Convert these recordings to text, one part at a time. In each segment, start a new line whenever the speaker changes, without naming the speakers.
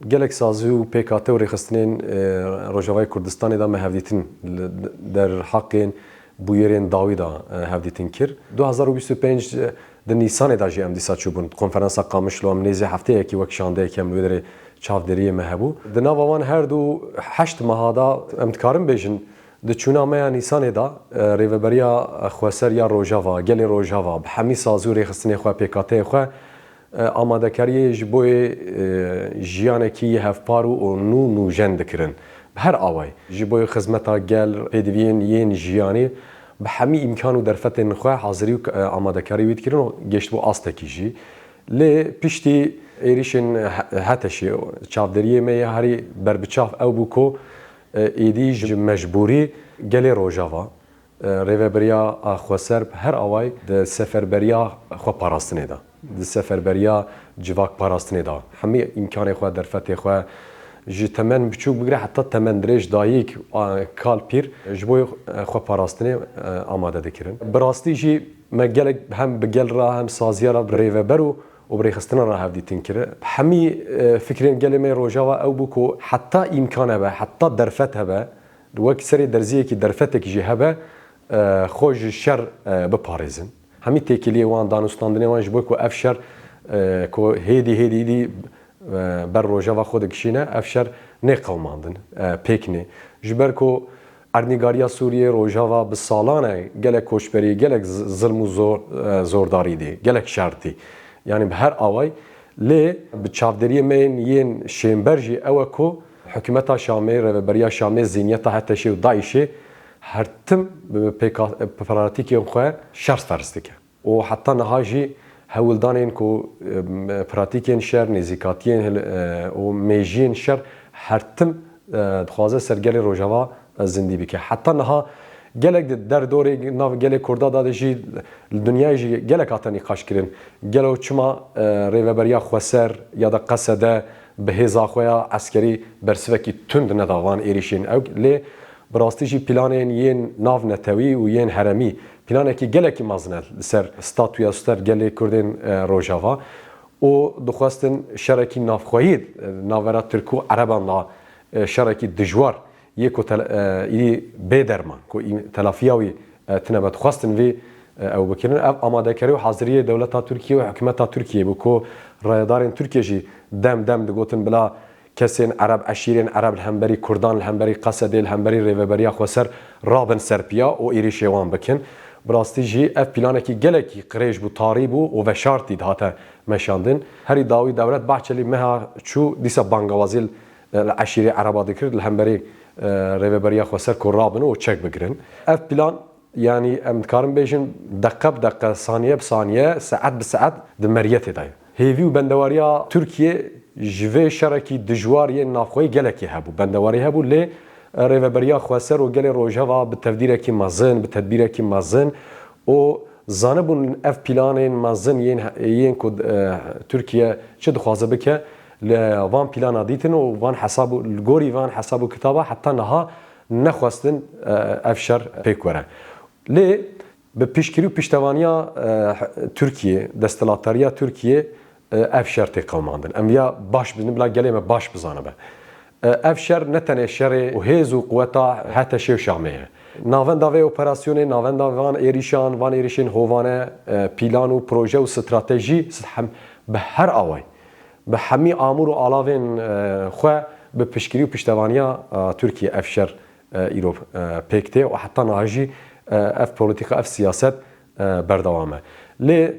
gelek sazî û PKK û rêxistinên Rojavayê Kurdistanê da me hevdîtin der heqên bûyerên dawî da hevdîtin kir. 2025 di Nîsanê da jî em dîsa çûbûn konferansa Qamişlo em nêzî hefteyekî wek şandeyekî em li wê derê çavderiyê me hebû. Di nava wan her du heşt meha da em dikarin bêjin di çûna me ya Nîsanê da rêveberiya Xweser ya Rojava, gelê Rojava bi hemî sazî û rêxistinê xwe PKK'yê xwe amadekariyê ji bo jiyanekî hevpar û nû nûjen dikirin. Bi her awayî ji bo xizmeta gel pêdiviyên yên jiyanî bi hemî îmkan û derfetên xwe hazirî û amadekarî wî dikirin û geşt bû astekî jî. Lê piştî êrişên Heteşê çavderiyê me ya herî berbiçav ew bû ku êdî ji mecbûrî gelê Rojava rêveberiya Xweser bi her awayî di seferberiya xwe parastinê da. Di seferberiya civak parastinê da. Hemî îmkanê xwe derfetê xwe ji temen biçûk bigire heta temen dirêj dayîk kal pîr ji bo xwe parastinê amade dikirin. Bi rastî jî me gelek hem bi gel ra hem saziya ra bi rêveber û bi rêxistina ra hevdîtin kir. Hemî fikrên gelê me Rojava ew bû ku heta îmkan hebe, heta derfet hebe, wek serê derziyekî derfetekî jî hebe xwe ji şer biparêzin. Hemî têkiliyê wan danûstandinê wan ji bo ku ev şer ku hêdî ber Rojava xwe dikişîne ev şer nêqewmandin pêk nê. Ji ber ku ernîgariya Sûriyê Rojava bi salan e gelek koçberî, gelek zilm û zordarî dî, gelek şertî. Yani bi her awayî lê bi çavderiyê me yên şêmber jî ew e ku hikûmeta Şamê, rêveberiya Şamê, zîniyeta Heteşê û Daişê her tim bi pratikên xwe şer ferz dike. û heta niha jî hewildanên ku pratikên şer, nêzîkatiyên û mêjiyên şer her tim dixwaze ser gelê Rojava zindî bike. Heta niha gelek di derdorê nav gelê Kurda da jî li dunyayê jî gelek hate nîqaş kirin. Gelo çima rêveberiya Xweser ya da qesede bi hêza xwe ya eskerî bersivekî tund neda van êrişên ew lê bi rastî jî planên yên nav netewî û yên heremî planekî gelekî mezin e li ser statuya ser gelê Kurdên Rojava û dixwestin şerekî navxweyî navbera Tirk û Ereban da şerekî dijwar yê ku îdî bêderman ku telafiya wî tune be dixwestin vê ew bikirin. Ev amadekarî û haziriyê dewleta Tirkiye û hikûmeta Tirkiye bû ku rayedarên Tirkiye jî dem digotin bila kesên Ereb eşîrên Ereb li hemberî Kurdan li hemberî Qesedê li hemberî rêveberiya Xweser rabin serpiya û êrişê wan bikin. Bi rastî jî ev planekî gelekî qirêj bû, tarî bû û veşartî dihate meşandin. Herî dawî dewlet Bahçelî meha çû dîsa bangewazî li eşîrê Ereba dikir li hemberî rêveberiya Xweser ku rabin û çek bigirin. Ev plan yani em dikarin bêjin deqe bi deqe, saniye bi saniye, saet bi saet di meriyetê de ye. Hêvî û bendewariya Tirkiye ji vê şerekî dijwar yên navxweyî gelekî hebû. Bendewarî hebû lê rêveberiya Xweser û gelê Rojava bi tevdîrekî mezin, bi tedbîrekî mezin û zanibûn ev planên mezin yên ku Tirkiye çi dixwaze bike li van plana dîtin û van hesab û li gorî van hesab û kitaba heta niha nexwestin ev şer pêk were. Lê bi piştgirî û piştevaniya Tirkiye, destelatariya Tirkiye ev şer tê qewmandin. Em ya baş bidin bila gelê me baş bizanibe. Ev şer ne tenê şerê û hêz û quweta Heteşê û Şamê ye. Navenda vê operasyonê, navenda van êrîşan, van êrişên hovane, pîlan û proje û stratejî bi her awayî bi hemî amûr û alavên xwe bi piştgirî û piştevaniya Tirkiye ev şer îro pêk tê û heta niha jî ev polîtika, ev siyaset berdewam e. Lê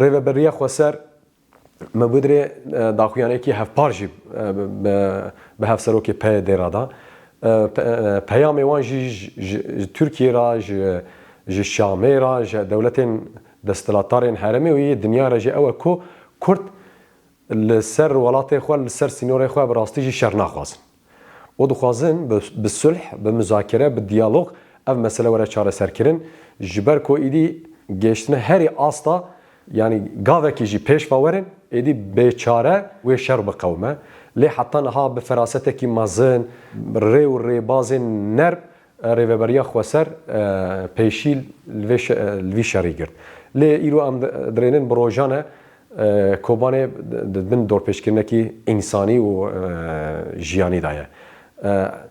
rêveberiya Xweser me bidrê daxuyanekî hevpar jî bi hevserokê PYD da peyamê wan jî ji Tirkiye ra ji Şamê ra ji dewletên desthilatdarên herêmê û yê dinya re jî ew e ku Kurd li ser welatê xwe li ser sînorê xwe bi rastî jî şer naxwazin. û dixwazin bi sulh, bi müzakere, bi diyalog ev mesele were çareserkirin ji ber ku îdî geştine herî asta yani gavekî jî pêş ve werin êdî bêçare wê şer biqewme. Lê heta niha bi ferasetekî mezin, rê û rêbazên nerb rêveberiya Xweser pêşî li vî şerî girt. Lê îro em dirênin bi rojan e کوبانه من دور پیشکردنکی انسانی و جیانی دایه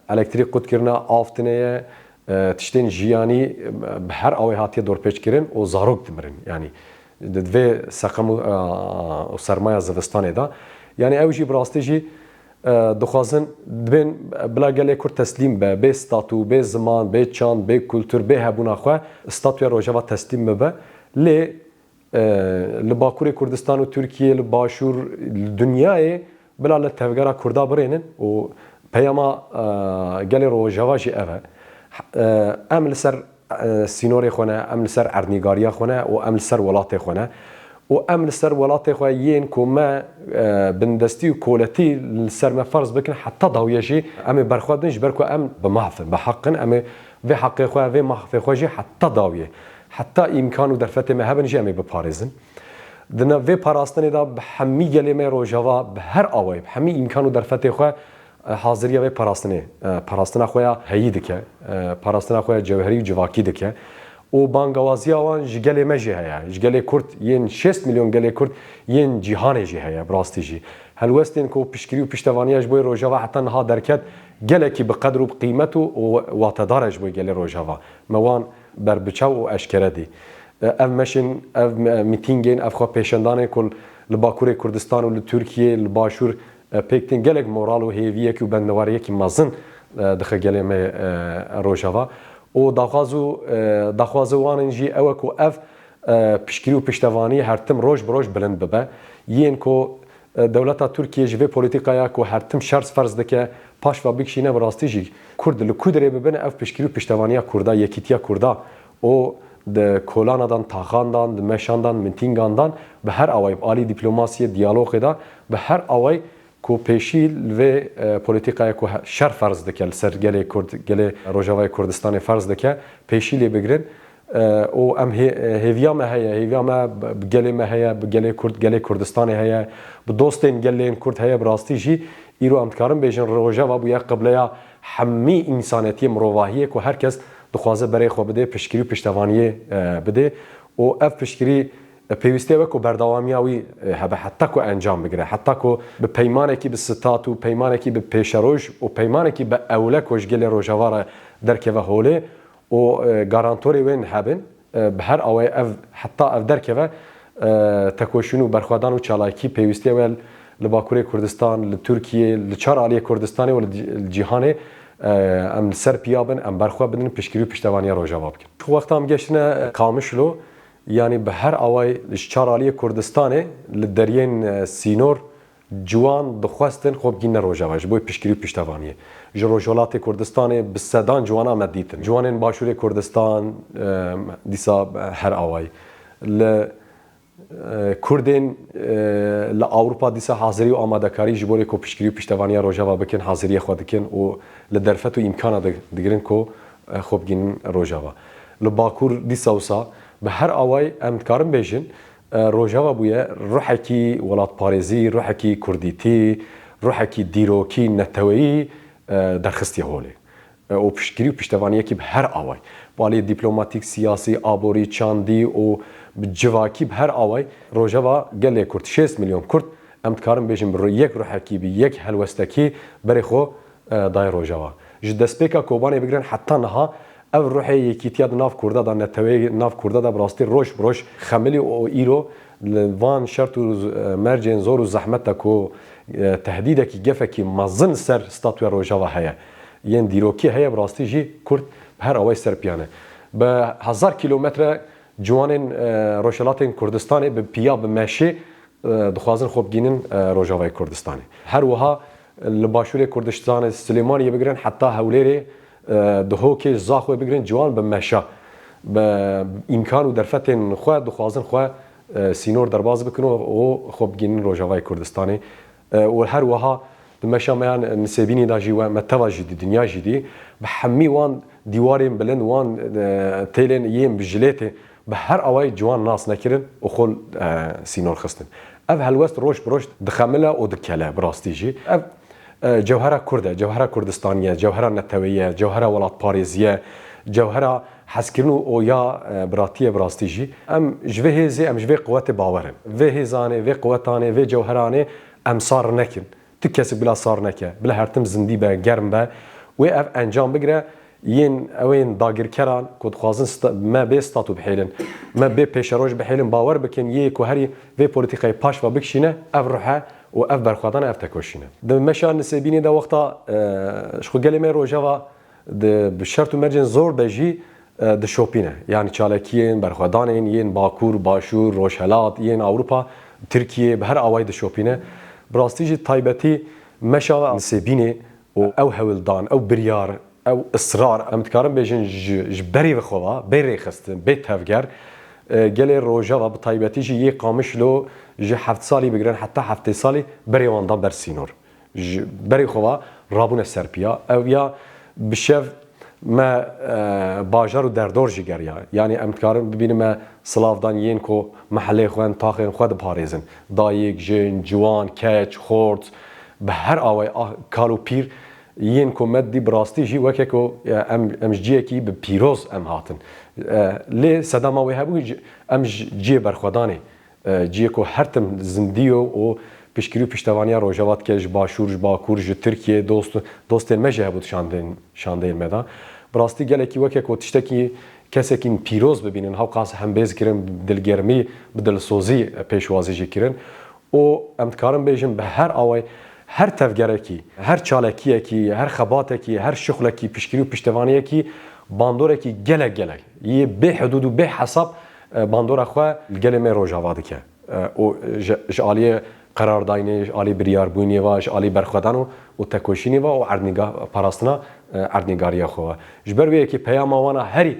الکتریک قد کردن آفتنه تشتین جیانی به هر آوی هاتی دور پیشکردن و زاروک دمرن یعنی دوی سقم و سرمایه زوستانه دا یعنی اوجی براسته جی دخوازن دبن بلا گله کرد تسلیم به ستاتو به زمان به چاند به کلتور به هبونا خو ستاتوی روجاوا تسلیم به لی لباکوری کردستان و ترکیه لباشور دنیای بلا لتفگرا کردا برینن و پیاما گله روجاوا جی اوه امل سر سینوری خونه امل سر اردنیگاریا خونه و امل سر ولات خونه و امل سر ولات خو یین کوما بندستی و کولتی سر ما فرض بکن حتی داویجی ام برخواد نش برکو ام بمحف بحقن ام و حق خو و محف خو جی حتی داویه حتی امکانو در فت ما هبن جی ام بپارزن دنا و پاراستنی دا بحمی گلمه روجاوا به هر اوای بحمی امکانو در فت خو حاضریه و پاراستنا خویا هیی دکه پاراستنا خویا جوهری و جواکی دکه و بانگوازی آوان جگل مجی هیا جگل کرد ین 6 میلیون گل کرد ین جهان جی هیا براستی جی هلوستین کو پشکری و پشتوانیش بوی روجاوا حتی نها درکت گله کی بقدر و بقیمت و واتدارش بوی گل روجاوا موان بر بچاو و اشکره دی اف مشن اف میتینگین اف خو پیشندان کل لباکور کردستان و ترکیه لباشور پیکتین گلک مورال و هیویه کی بندواری کی مازن دخه گله م روجاوا و داخوازو واننجی اوه کو اف پشکری و پشتوانی هرتم روش بروش بلند ببه یین کو دولتا ترکیه جوی پولیتیکایا کو هرتم شرط فرض دکه پاش و بکشینه براستی جی کرد لکودره ببنه اف پشکری و پشتوانیا کردا یکیتیا کردا و د کولانادان تاخاندان د مشاندان منتینگاندان به هر اوای عالی دیپلماسی دیالوگ دا به هر اوای کو پیشیل و پولیتیکای کو شر فرض دکه سرگله کرد گله روجاوای کردستان فرض دکه پیشیلی بگیرن او ام هیویا ما هيا هیویا ما گله ما هيا گله کرد گله کردستان هيا به دوستین گله کرد هيا براستی جی ایرو امکارم بیشن روجاوا بو یا قبلیا حمی انسانیتی مروواهیه کو هر کس دخوازه برای خو بده پشکری پشتوانی بده او اف پشکری پیوسته و کو برداوامیاوی هبه حتی کو انجام بگیره حتی کو به پیمانه کی به ستات و پیمانه کی به پیشروش و پیمانه کی به اوله کوش گل روجاوار درکه و هوله و گارانتوری وین هبن به هر اوای اف حتی اف درکه و تکوشونو برخوادان و چالاکی پیوسته ول لباکوری کردستان لترکیه لچار عالی کردستان و الجهان ام سر پیابن ام برخوا بدن پشکری پشتوانی روجاوا بکن خو وقت هم گشتنه کامشلو یعنی به هر اوای چارالی کردستانه لدرین سینور جوان دخواستن خوب گین روجاواش بوی پشکری پشتوانیه جروجولات کردستانه به صدان جوانا مدیتن جوانن باشور کردستان دیسا هر اوای ل کردین ل اروپا دیسا حاضری و آمادهکاری جبوری کو پشکری پشتوانی روجاوا بکن حاضری خود کن و لدرفت و امکان دگرن کو خوب گین روجاوا ل باکور دیسا وسا به هر اوای امکارم بیشن روجاوا بویه روحکی ولات پاریزی روحکی کردیتی روحکی دیروکی نتویی درخستی هولی و پشکری و پشتوانیه که به هر اوای بالی دیپلماتیک سیاسی آبوری چاندی و جواکی به هر اوای روجاوا گله کرد 6 میلیون کرد امکارم بیشن بر یک روحکی بی یک هلوستکی بری خو دای روجاوا جدسپیکا کوبانی بگیرن حتی نها او روحی یکیتیاد ناف کرده دا نتوی ناف کرده دا براستی روش بروش خملی او ایرو لوان شرط و مرجین زور و زحمت کو تهدیده کی گفه کی مزن سر ستاتوی روجاوا هیا ین دیروکی هیا براستی جی کرد هر اوای سر پیانه به 1000 کیلومتر جوانین روشلات کردستانی به پیا به مشی دخوازن خوب گینن روجاوای کردستانی هر وها لباشور کردستان سلیمانی بگیرن حتی هولیری دهو که زاخوی بگیرن جوان به مشا به امکان و درفتن خو دخوازن خو سینور درباز بکنو و خوب گینن روجاوای کردستانی و هر وها دمشا میان نسبینی دا جی و متواجد دنیا جدی به حمی وان دیواریم بلند وان تیلن یم بجلیته به هر اوای جوان ناس نکرن و خل سینور خستن اف هلوست روش بروش دخمله و دکله براستی جی اف جوهره کرده جوهره کردستانیه جوهره نتویه جوهره ولات پاریزیه جوهره حسکرین و یا براتیه براستیجی ام جوه هزی ام جوه قوت باورن و هزانه و قوتانه و جوهرانه ام صار نکن تو کسی بلا صار نکه بلا هرتم زندی به گرم به و اف انجام بگیره ین اوین داگر کران کد خوازن ما به استاتو بحیلن ما به پیشروش بحیلن باور بکن یه کوهری و پلیتیکای پاش و بکشینه اف روحه و اف برخوادن اف تکوشینه د مشان نسبینی دا وقتا شخو گلی می روجا د بشرط مرجن زور بجی د شوپینه یعنی چالکین برخوادانین ین باکور باشور روشهلات ین اوروپا ترکیه به هر اوای د شوپینه براستیجی تایبتی مشا نسبینی او هولدان او بریار او اصرار امتکارم بیشن جبری و خوا بری خستن بیت تفگر گلی روجا و بطایبتی جی یک قامش لو جه 7 سالی بگیرن حتی 7 سالی بری واندا بر سینور بری خوا رابون سرپیا او یا بشف ما باجر و دردور جگریا یعنی امتکارم ببینیم سلافدان یین کو محله خوان تاخن خود پاریزن دایک جن جوان کچ خورد به هر آوای کالو پیر یین کومت دی براستی جی وکه کو ام جی کی به پیروز ام هاتن لی صدام و هبو ام جی برخدانی جی کو هر تم زندیو و پیشگیری پشتوانی روجوات که باشور باکور ج ترکیه دوست مجه بود شاندین مدا براستی گله کی وکه کو تشتکی کسی که پیروز ببینن ها قاس هم بیز کرن دلگرمی بدلسوزی پیشوازی جی کرن او امتکارم بیشم به هر آوای هر تفگره کی هر چالکیه کی هر خباته کی هر شغله کی پیشگیری و پشتوانیه کی باندوره کی گله یه به حدود و به حساب باندوره خو گله می روجاواده که او جالی قرار داینه جالی بریار بونی و جالی برخدان و تکوشینی و عردنگاه پاراستنا عردنگاری خو جبر وی کی پیام وانا هری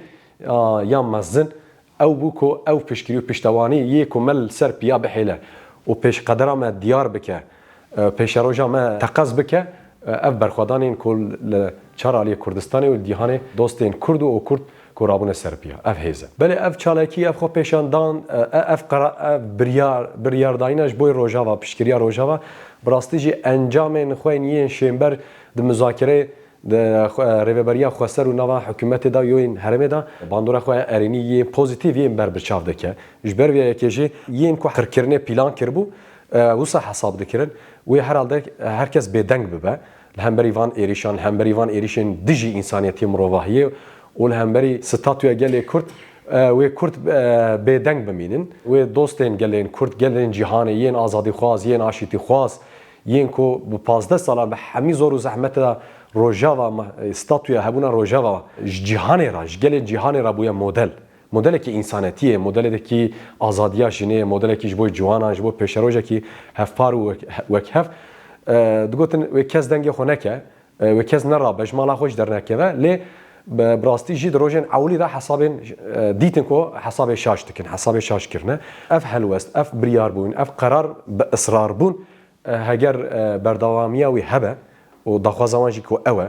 یا مزن او بوکو او پیشگیری و پشتوانی یه کمل سر پیا بحیله و پیش قدرم دیار بکه پیشروجا ما تقاض بکه اف برخوادانین کل چرالی کردستانی و دیهان دوستین کرد و کرد کرابون سربیا اف هیزه بله اف چالاکی اف خو پیشاندان اف بریار داینش بوی روجاوا پیشگیری روجاوا براستیجی انجام خوینین شیمبر د مذاکره د ریوبریا خوستر و نوا حکومت دا یوین هرمه دا باندورا خو ارینی یه پوزیتیو یه بر بچاو دکه جبر وی یکیجی یین کو خرکرنه پلان کربو وسا حساب دکرن و herhalde herkes bedeng bibe hemberivan erişan hemberivan erişin diji insaniyeti mrovahiye ol hemberi statüye gele kurt ve kurt bedeng biminin ve dostên gelên kurt gelên cihane yên azadî xwaz yên aşîtî xwaz yên ku bu 15 sala bi hemî zor û zehmet da rojava statüye hebûna rojava ji cîhanê ra ji gelên cîhanê ra bûye model modeleki insanetiye, modeldeki azadiya jine, modeleki jbo ciwana, jbo peşerojeki hevpar û wekhef digotin ve kez dengê xwe neke ve kez nera bejmala xwe ji dernekeve lê براستی جی دروژن اولی دا حسابین دیتن کو حساب شاش دکن حساب شاش کرنه اف هلوست اف بریار بون اف قرار به اصرار بون هگر بردوامیه و هبه و دخوازوان جی کو اوه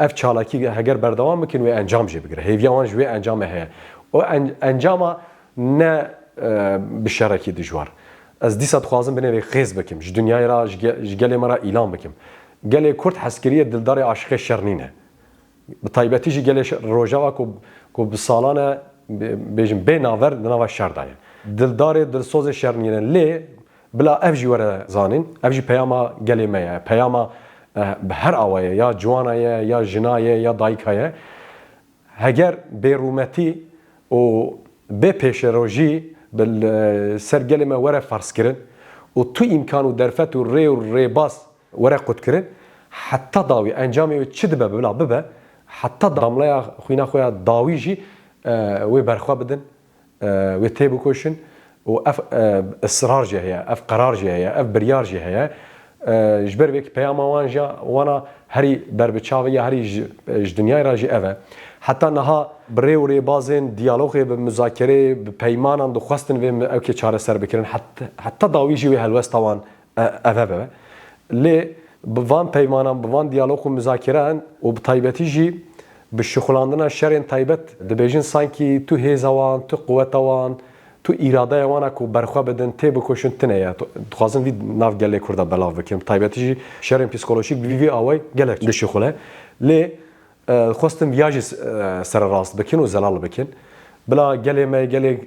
اف چالاکی هگر بردوام بکن و انجام جی بگیره هیویان جوی انجام هه و انجام نه بشرکی دجوار از دیسات خوازم بنه خیز بکم ج دنیای را گله مرا اعلام بکم گله کرد حسکریه دلدار عاشق شرنینه بطایبتی جی گله روجاوا کو بسالانه بیجم به ناور ناوا شردایه دلدار دلسوز شرنینه لی بلا اف جی وره زانین اف جی پیاما گله مه پیاما به هر آوایه یا جوانایه یا جنایه یا دایکایه هگر بیرومتی و به پیشروجی بل سرگل ما وره فرض کرن و تو امکانو درفت و ری باس وره قد کرن حتی داوی انجامی چه دبه بلا ببه حتی داملای خوینا خویا داوی جی و برخوا بدن و تیبو کوشن و اف اصرار جهه اف قرار جهه اف بریار جهه جبر وک پیام وانجا وانا هری بربچاوی هری دنیای راجی اوه حتی نها بری و ری بازن دیالوگی به مذاکره به پیمانان دو خواستن و اوکی چاره سر بکرن حتی داوی جی و هلوست توان اوه لی بوان پیمانان بوان دیالوگ و مذاکره و بطایبتی جی به شخلاندن شرین طایبت دبیجن سانکی تو هیزوان تو قوتوان تو اراده وانا کو برخوا بدن تی بکوشن تنه خوازم وی ناف گله کرده بلاو بکم طایبتی جی شرین پسیکولوژیک وی اوای گله دشخله لی خواستم ویاجی سر راست بکن و زلال بکن بلا گلی ما گلی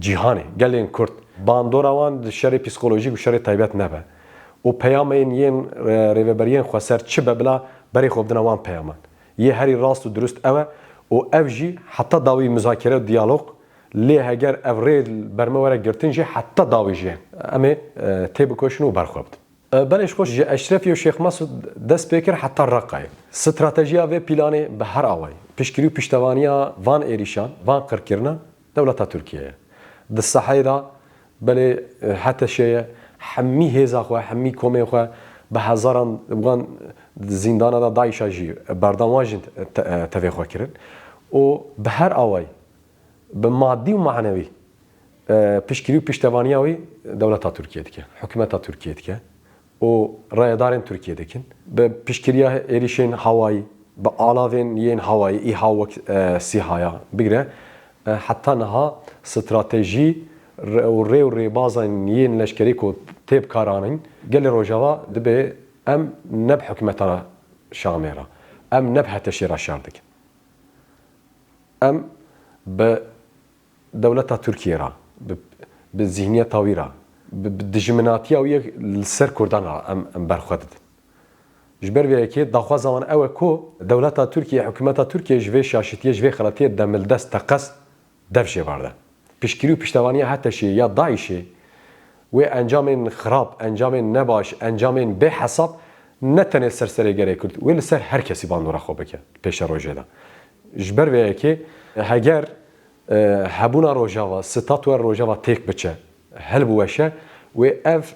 جهانی گلی کرد باندور آوان شر پسیکولوژیک و شر تایبت نبه و پیام این ریوبریان خسر چه ببلا بری خوب دنوان پیامان یه هری راست و درست اوه و افجی حتی داوی مذاکره و دیالوگ لی هگر افرید برموره گرتنجی حتی داوی جه اما تیبکوشن و برخوابد بلش خوش جه اشرفی و شیخ مسعود دست بکر حتی رقای استراتژیا و پلانی به هر آوای پیشگیری و پیشتوانیا وان ایریشان وان قرکرنا دولت ترکیه دست صحیدا بله حتی شیء حمی هزا خو حمی کومه خو به هزاران وان زندان دا دایشا جی بردامواجن تفی خو کرد و به هر آوای به مادی و معنوی پیشگیری و پیشتوانیاوی دولت ترکیه دیگه حکومت ترکیه دیگه و رایدارن ترکیه دیگه به پیشگیری ایریشین هوایی به آلاوین یین هوایی ای هوا سیاهیا بگیره حتی نها استراتژی و ری بازن یین لشکری کو تیب کارانین گل روجاوا دبه ام نب حکومتنا شامره ام نب هتشیرا شاردک ام به دولت ترکیه را به ذهنیت تاوی را به دجمناتی او یک سر کردن را ام برخواد جبر وی که داخوا زمان او کو دولت ترکیه حکومت ترکیه جوی شاشتیه جوی خلاتی دمل دست تقص دفشه برده پیشگیری و پیشتوانی حتی شی یا داعشه و انجام خراب انجام نباش انجام به حساب نتنه سرسری گره کرد و لسر هر کسی باندورا خوب بکه پیش روزه دا جبر وی که هگر هبونا روجاوا ستاتو روجاوا تک بچه هل بوشه و اف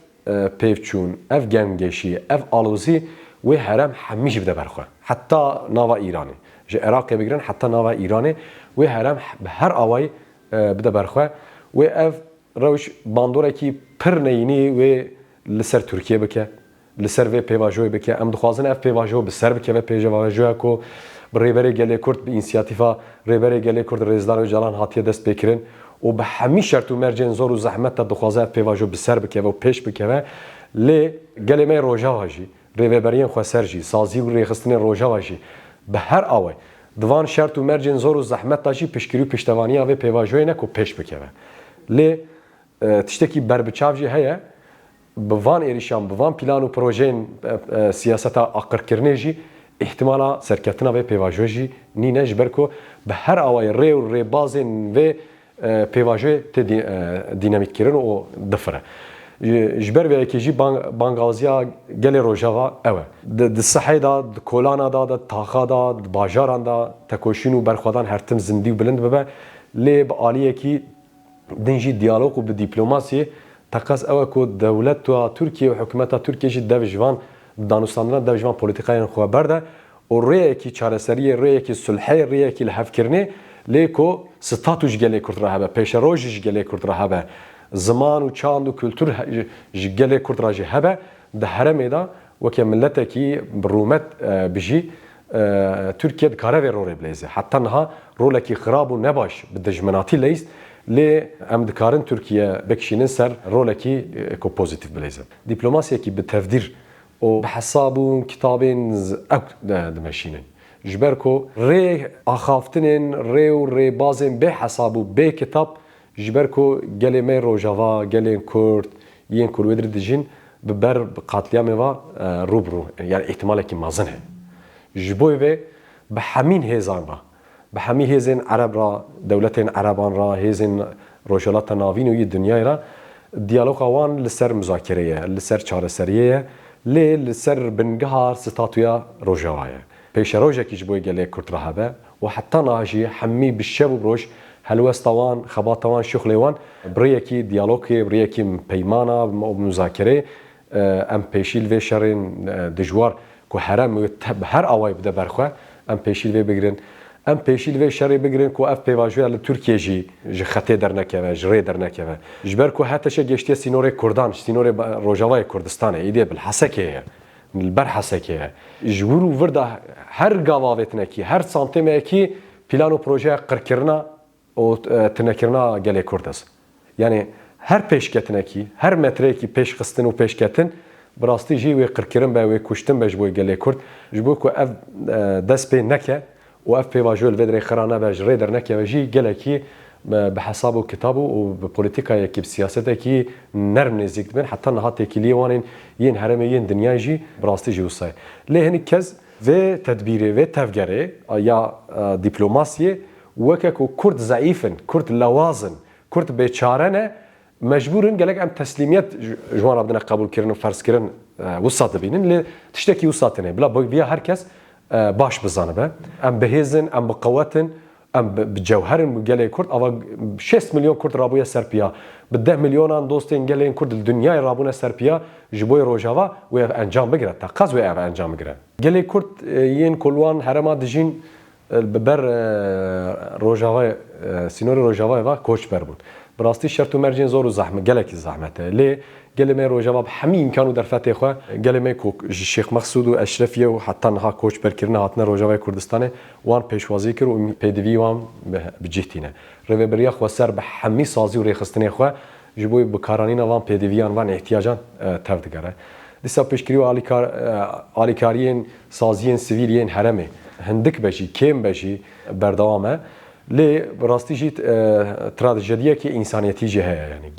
پیفچون اف گنگشی اف آلوزی و هرم همیشه بده برخواه حتی ناوا ایرانی جه عراق بگیرن حتی ناوا ایرانی و هرم به هر آوای بده برخواه و اف روش باندوره کی پر نینی و لسر ترکیه بکه لسر و پیواجوی بکه ام دخوازن اف پیواجو بسر بکه و پیواجوی کو ریبری گلی کرد به اینسیاتیفا ریبری گلی کرد رزدار و جلان هاتیه دست بکرن و به همین شرط و مرجن زور و زحمت تا دخوازه پیواجو بسر بکه و پیش بکه لی گلی می روجا واجی ریبریان خسرجی سازی و ریخستن روجا واجی به هر آوی دوان شرط و مرجن زور و زحمت تاجی پیشگیری و پیشتوانی آوی پیواجوی نکو پیش بکه لی تشتکی بربچاوجی هیا بوان ایریشان بوان پلان و پروژه سیاست آخر کرنیجی احتمالا سرکتنا و پیواجوی نینه جبرکو به هر آوای ری و ری بازن و پیواجوی تی دینامیک کردن و دفره جبر و یکیجی بانگازیا گل روجاوا اوه د صحی دا د کولانا دا د تاخا دا د باجاران دا تکوشین و برخوادان هرتم زندی و بلند ببه لی با آلیه کی دنجی دیالوگ و به دیپلوماسی تقص اوه که دولت و ترکیه و حکومت ترکیه جی دوجوان دانستاندن دوجوان پولیتیکای خو برده و ریه کی چارەسەری ریه کی صلحی ریه کی لهفکرنی لیکو ستاتوج گلی کرد راه به پیش روزش گلی کرد راه به زمان و چاند و کلتور گلی کرد راه هبه ده هرم دا وکی ملت کی رومت بجی ترکیه کاره و روره بلیزه حتی نها روله کی خراب و نباش به دجمناتی لیست لی ام دکارن ترکیه بکشینن سر روله کی کو پوزیتیو بلیزه دیپلماسی کی به تفدیر و بحسابون كتابين أك دمشينن جبركو ري أخافتنن ري و ري بازن بحسابو بكتاب جبركو جالي مي روجافا جالي كورد ين كل ودر دجين ببر قاتليا موا روبرو يعني احتمال كي مازنه جبوي به بحمين هزان را بحمين هزن عرب را دولتين عربان را هزن روجالات ناوين و الدنيا را ديالوغ وان لسر مذاكريه لسر چارەسەریه لی سر بنگهار ستاتویا روجاوایه پیش روجا کیش بوی گله کرد رهبه و حتی ناجی حمی بشب بروش هلوستوان خباتوان شغلوان بریه کی دیالوگی بریه کی پیمانا مذاکره ام پیشیل و شرین دجوار که هرم هر آوای بده برخواه ام پیشیل و بگیرن ام پیشیل و شری بگیرن که اف پیواجوی ال ترکیه جی خطه در نکه جری در نکه جبر که حتی شه گشتی سینور کردان سینور روجاوای کردستانه ایده بالحسکه البرحسکه جورو ورده هر گاواوت نکی هر سانتیم کی پلان و پروژه قرکرنا و تنکرنا گله کردس یعنی هر پیشکتنه کی هر متره کی پیش خستن و پیشکتن براستی جی و قرکرن به و کشتن به جبوی گله کرد جبو که اف دست به نکه و اف پیواژول ودری خرانه بج ریدر نکیوجی گلکی به حساب و کتاب و به پلیتیکای کی سیاست کی نرم نزدیک بن حتی نهات کلی وانین ین هرم ین دنیای جی براستی جوسای له هنی کز و تدبیری و تفگره یا دیپلماسی وکه کرد ضعیفن کرد لوازن کرد بیچاره مجبورن گلک ام تسلیمیت جوان عبدنا قبول کردن و فرض کردن وسط بینن ل تشتکی وسط نه بلا بیا هر کس باش بزنه به ام بهزن ام بقوتن ام بجوهرن گله کرد اوا 6 میلیون کرد رابویا سرپیا به 10 میلیون دوستین گله کرد دنیای رابونه سرپیا جبوی روجاوا و انجام بگیره تقاض و انجام بگیره گله کرد ین کلوان حرما دجین ببر روجاوا سینور روجاوا و کوچ بر بود براستی شرط و مرجین زور و زحمت گلکی زحمته لی گلمه روجاوا همین امکانو در فتح خو گلمه کو شیخ مقصود و اشرفیه و حتی نها کوچ برکرنه هاتنه روجاوا کردستان وان پیشوازی کرد و پدوی وان بجهتینه ریوبریا خو سر به همی سازی و ریخستنی خو جبوی بکارانین وان پدویان وان احتیاجان تفدگره دیسا پیشکری و آلیکاریین سازیین سیویلیین حرمه هندک بشی کم بشی بردوامه لی براستی جیت تراژدیه که انسانیتی جهه یعنی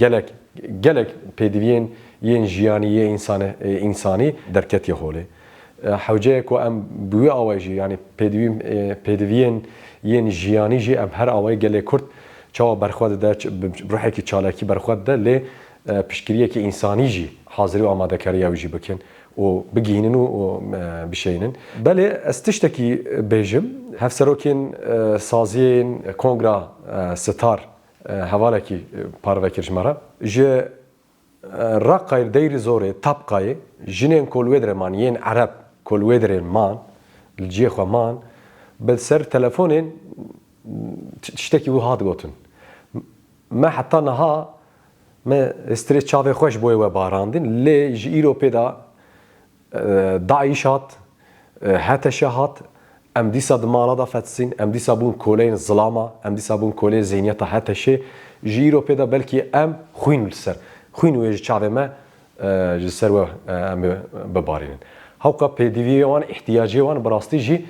گلک پیدوین ین جیانی یه انسانی درکتی خوله حوجه کو ام بوی آوایجی یعنی پیدوین ین جیانی جی ام هر آوای گله کرد چاو برخواد ده روحی که چالاکی برخواد ده لی پشکریه که انسانی جی حاضری و آماده کاری اوجی بکن و بگینن و بشینن بله استشتکی بیجم هفسروکین سازین کنگرا ستار حواله کی پاروکر جمره ج رقای دیر زوره طبقای جنین کلودر مان ین عرب کلودر مان الجیخ مان بالسر تلفونین تشتکی و هاد گوتن ما حتی نها ما استریت چاوی خوش بوی و باراندن لی جیرو پیدا داعشات هاتشات ام دیسا دمالا دا فتسین ام دیسا بون کولین ظلاما ام دیسا بون کولین زینیتا هاتشه جیرو پیدا بلکی ام خوین لسر خوین ویج چاوی ما جسر و ام ببارینن هاوکا پیدیوی وان احتیاجی وان براستی جی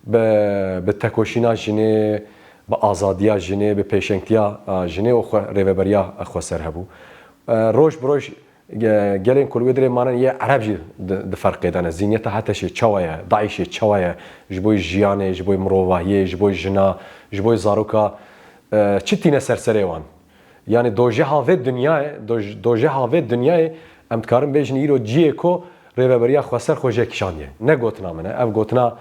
به تکوشینا جنه به آزادیا جنه به پیشنگتیا جنه و ریوبریا خو سر هبو روش بروش گلین کلودر مانن یه عرب جی فرق دانه زینیت هاتش چوایه داعش چوایه جبوی جیانه جبوی مروواهیه جبوی جنا جبوی زاروکا چتینه سرسره وان یعنی دوجه هاوی دنیای امتکارم بیشن ایرو جیه کو ریوبریا خواسر خوجه کشانیه نه گوتنا منه اف گوتنا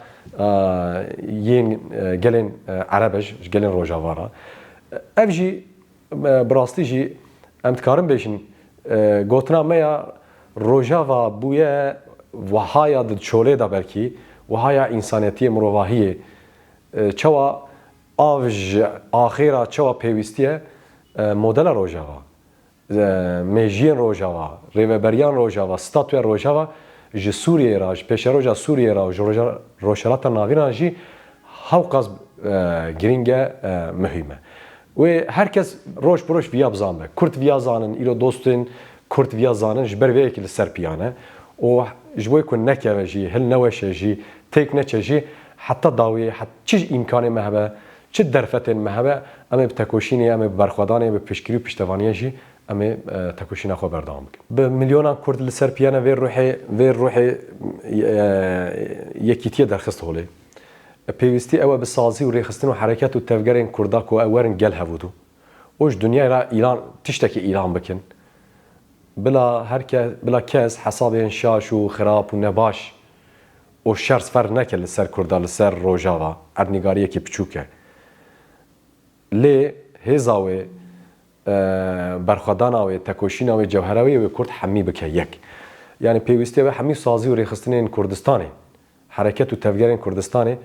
ین گلین عربش گلین روجاوارا اف جی براستی جی امتکارم بیشن گوتنا میا روجاوا بویه وهایا د چوله دا بلکی وهایا انسانیتی مروواهیه چوا آوج آخرا چوا پیوستیه مدل روجاوا میجین روجاوا ریوبریان روجاوا ستاتوی روجاوا ج سوریه را ج پیشروجا سوریه را ج روشالات ناوینا جی هاوقاز گرینگه مهمه و herkes roş broş via bzanbe kurt via zanen ilo dostun kurt via zanen jber ve ekil serpiyane o jboy kun nekeve ji hel neweşe ji tek neçe ji hatta dawiye hat çi imkanı mehbe çi derfetin mehbe ama bi tekoşini ama bi barxwadane bi pişkiri piştevaniye ji ama tekoşina xo berdam bi milyonan kurt li serpiyane ve ruhi yekitiye derxist hole پیوستی او به سازی و ریخستن و حرکت و تفگرین کرداک و اورن گل هودو اوج دنیا را ایران تشتکی ایران بکن بلا کس حسابین شاش و خراب و نباش و شرس فر نکل سر کردال سر روجاوا ارنگاریه که پچوکه لی هزاوی برخداناوی تکوشیناوی جوهراوی و کرد حمی بکه یک یعنی پیوستی و حمی سازی و ریخستن کردستانی حرکت و تفگرین کردستانی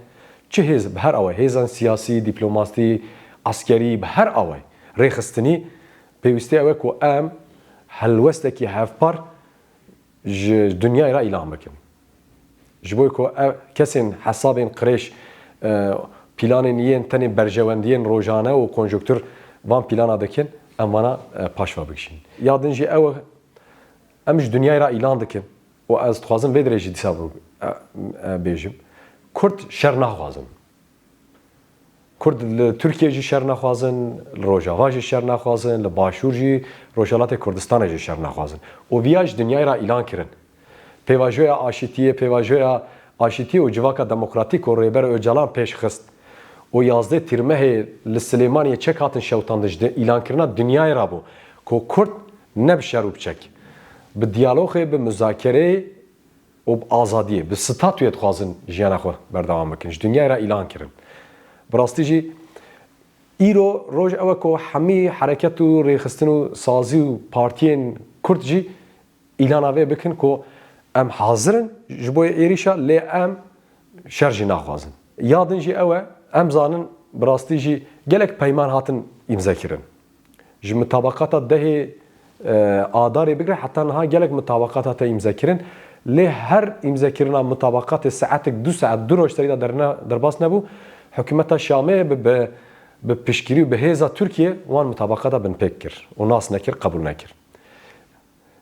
چه حزب هر آوای حزب سیاسی دیپلماسی عسکری به هر آوای ریخستنی پیوسته اوه کو ام هلوسته کی هفپار دنیای را اعلام بکن جبوی کو کسین حسابین قریش پلانین یین تنی برجواندین روزانه و کنجکتور وان پلانا دکن ام وانا پاشوا بکشین یادن جی اوه امش دنیای را اعلام دکن و از خوازن بدرجی دیسا بیجم کرد شر نخوازن کرد ترکیه جی شر نخوازن روجاوا جی شر نخوازن لباشور جی روجالات کردستان جی شر نخوازن و ویاج دنیای را اعلان کردن پیواژوی آشتیه پیواژوی آشتی و جواکا دموکراتیک و ریبر اوجالان پیش خست و 11 تیرمه لسلیمانی چک هاتن شوتاندج اعلان کردن دنیای را بو کو کرد نبشر و بچک به دیالوگ به مذاکره و آزادی به ستاتویت خوازن جیانا خو بردوام بکنش دنیای را اعلان کردن براستی جی ایرو روز اوه کو همی حرکت و ریخستن و سازی و پارتین کرد جی اعلان آوه بکن کو ام حاضرن جبوی ایریشا لی ام شرجی نخوازن یادن جی اوه ام زانن براستی جی گلک پیمان هاتن امضا کردن جی مطابقات ده آداری بگره حتی نها گلک مطابقات هات امضا کردن لی هر امضا کردن مطابقات ساعتک 2 ساعت 2 روز تری در باس نبو حکومت شامه به پیشگیری و به هیزا ترکیه وان مطابقات بن پک کرد و ناس نکر قبول نکرد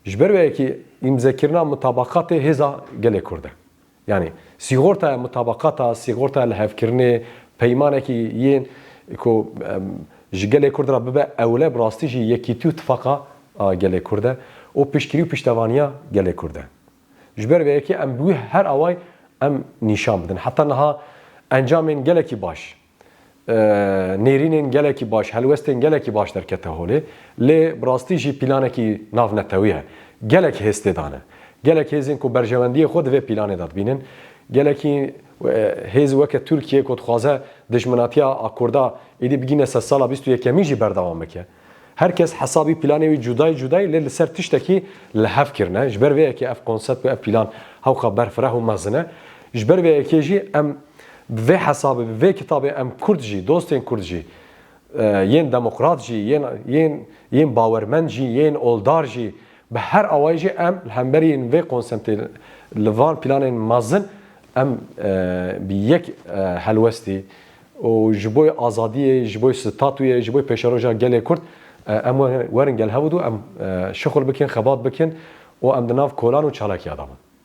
جبر وی که امضا کردن مطابقات هیزا گله کرده یعنی سیغورتا مطابقات سیغورتا لحاف کردن پیمانه که یین کو جگله کرده را ببه اوله براستی جی یکی تو اتفاقا گله کرده و پیشگیری و پیشتوانیا گله کرده جبر وی که ام بوی هر اوای ام نشان بدن حتی نها انجامین گلکی باش نیرینین گلکی باش هلوستین گلکی باش در کته هولی لی براستی جی پلانه کی ناو نتویه گلک هسته دانه گلک هزین کو برجواندی خود و پلانه داد بینن گلکی هز وک ترکیه کد خوازه دشمناتیا اکوردا ایدی بگینه سال 21 میجی بردوام بکه herkes حسابی پلانه وی جدای لی سر تشتکی لحف کرنه جبر وی که اف کنسپت و اف پلان هاو خبر فرح و مزنه جبر وی که جی ام به حساب به کتاب ام کردجی دوستین کردجی ین دموکرات جی ین باورمند جی ین اولدار جی به هر آوایجی ام همبرین و کنسپت لوان پلان مازن ام بی یک هلوستی و جبوی آزادی جبوی ستاتوی جبوی پیشروجا گله کرد ام ورن گل هودو ام شغل بکن خبات بکن و ام دناف کولان و چالاکی آدم